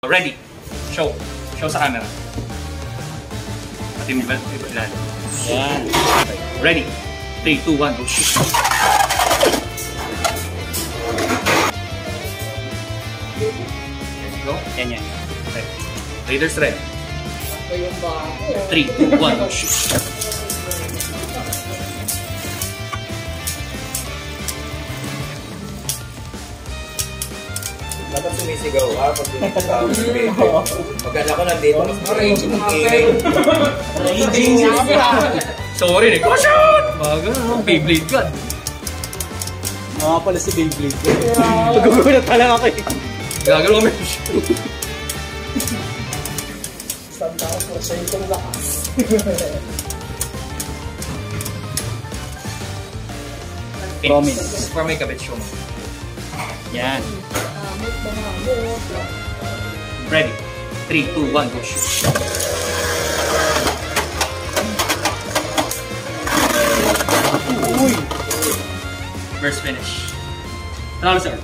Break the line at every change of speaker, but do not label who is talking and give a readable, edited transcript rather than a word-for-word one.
Ready. Show. Show sa camera. Pati mo ba? Yan. Ready. 3, 2, 1, go shoot. Go. Yan. Okay. Raiders ready. 3, 2, 1, go shoot.
Dapat sumisigaw ka pag pinagkakaw ng Beyblade. Pagkala ko nandito, mas raging ng ingay. Raging
Sorry, go shoot! Mga Beyblade God.
Mga pala si Beyblade God. Nagugulat pala ako eh.
Gagano kami shoot.
1,000% lakas.
Promise. For may kabit show mo. Yan. Ready. 3, 2, 1, go shoot. Uy! First finish. Talo sir.